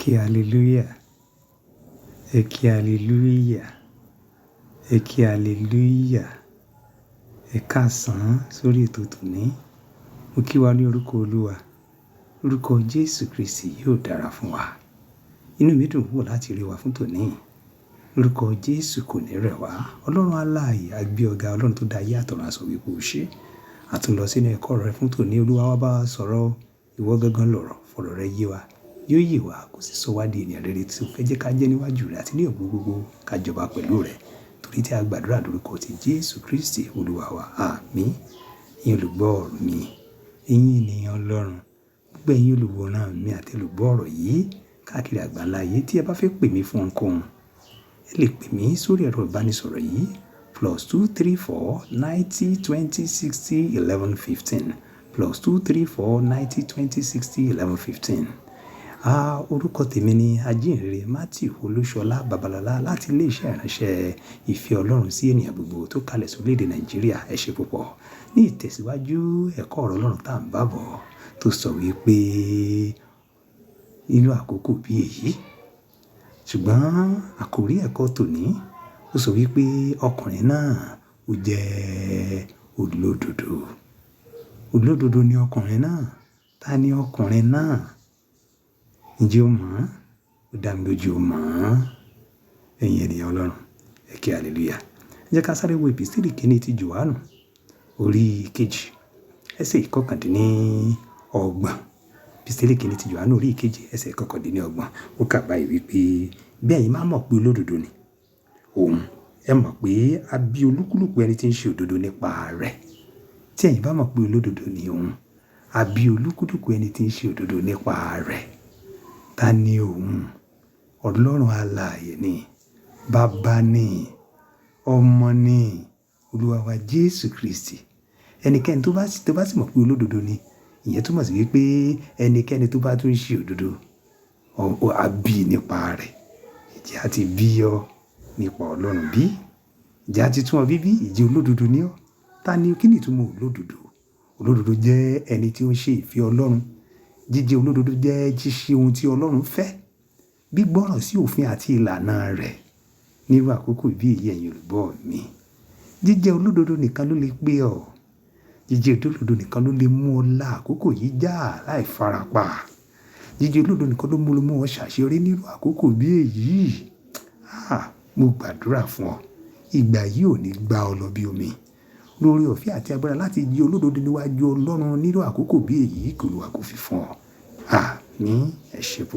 Eke hallelujah. Eke hallelujah. Eke hallelujah. Ẹ káàsán sórí ètò tòní. Mo kí wa ní orúkọ Olúwa. Orúkọ Jésù Kristi yóò dára fún wa. Inú mi dùn púpọ̀ láti rí wa fún tòní. Orúkọ Jésù kò ní rẹ̀ wá. Ọlọ́run alààyè a gbé ọ̀gá, Ọlọ́run tó dá ayé àtọ̀run a sọ wípé ó ṣé. A tún lọ sínú ẹ̀kọ́ rẹ̀ fún tòní. Olúwa wá bá wa sọ̀rọ̀. Ìwọ gangan lọ̀rọ̀, fọ̀rọ̀ rẹ yé wa. Yóò yé wa, kò sì sọ wá di ènìyàn rere tí ó fẹ́ jẹ́ ká jẹ́ níwájú rẹ̀ àti ní ògo gbogbo ká jọba pẹ̀lú rẹ̀. Torí tí a gbàdúrà lórúkọ ti Jésù Kristi Olúwa wa. Àmín. Ẹ̀yin olùgbọ́ ọ̀rọ̀ mi, ẹ̀yin ènìyàn Ọlọ́run, gbogbo ẹ̀yin olùwòran mi àti olùgbọ́ ọ̀rọ̀ yìí káàkiri àgbáńlá ayé tí ẹ bá fẹ́ pè mí fún ohunkóhun, ẹ lè pè mí sórí ẹ̀rọ ìbánisọ̀rọ̀ yìí +234 90 20 60 11 15 +234 90 20 60 11 15. Orúkọ tèmi ni Ajínrere Matthew Olúṣọlá Babalọlá láti ilé-iṣẹ́ ìránṣẹ́ ìfẹ́ Ọlọ́run sí ènìyàn gbogbo tó kalẹ̀ sí orílẹ̀-èdè Nàìjíríà. Ẹ ṣé púpọ̀. Ní ìtẹ̀síwájú ẹ̀kọ́ ọ̀rọ̀ Ọlọ́run tá à ń bá bọ̀ tó sọ wípé nínú àkókò bí èyí, ṣùgbọ́n àkòrí ẹ̀kọ́ tòní ó sọ wípé ọkùnrin náà ó jẹ́ olódodo. Olódodo ni ọkùnrin náà. Ta ni ọkùnrin náà? Ǹjẹ́ o mọ̀? Ó dá mi lójú o mọ̀. Ẹ̀yin ènìyàn Ọlọ́run, ẹ ké hallelujah. Ẹ jẹ́ ká sáré wo Epísítélì kínní ti Jòhánù orí kejì ẹsẹ̀ ìkọkàndínlọ́gbọ̀n. Epísítélì kínní ti Jòhánù orí kejì ẹsẹ̀ ìkọkàndínlọ́gbọ̀n. Ó kà báyìí wípé bí ẹ̀yin máa mọ̀ pé olódodo ni òun, ẹ mọ̀ pé a bí olúkúlùkù ẹni tí ń ṣe òdodo nípa rẹ̀. Tí ẹ̀yin bá mọ̀ pé olódodo ni òun, a bí olúkúlùkù ẹni tí ń ṣe òdodo nípa rẹ̀. Ta ni òun? Ọlọ́run alààyè ni, Baba ni, Ọmọ ni, Olúwa wa Jésù Kristi. Ẹnikẹ́ni tó bá sì mọ̀ pé olódodo ni, ìyẹn túmọ̀ sí wípé ẹnikẹ́ni tó bá tún ṣe òdodo, a bí nípa rẹ̀. Ìjẹ́ a ti bí ọ nípa Ọlọ́run bí? Ìjẹ́ a ti tún ọ bí? Ìjẹ́ olódodo ni ọ́? Ta ni kí ni ìtumọ̀ olódodo? Olódodo jẹ́ ẹni tí ó ń ṣe ìfẹ́ Ọlọ́run. Jíjẹ́ olódodo jẹ́ ṣíṣe ohun tí Ọlọ́run fẹ́. Gbígbọ́ràn sí òfin àti ìlànà rẹ̀ nírú àkókò bí èyí ẹ̀yin olùgbọ́ mi. Jíjẹ́ olódodo nìkan ló lè pé ọ. Jíjẹ́ olódodo nìkan ló lè mú ọ la àkókò yìí já láì farapa. Jíjẹ́ olódodo nìkan ló mú ọ ṣàṣeyọrí nírú àkókò bí èyí. Mo gbàdúrà fún ọ. Ìgbà yìí ò ní gbá ọ lọ bí omi. Lórí ọ̀fẹ́ àti agbára láti jẹ́ olódodo níwájú Ọlọ́run nírú àkókò bí èyí kò Olúwa kò fi fún ọ. Àmín. Ẹ ṣé púpọ̀.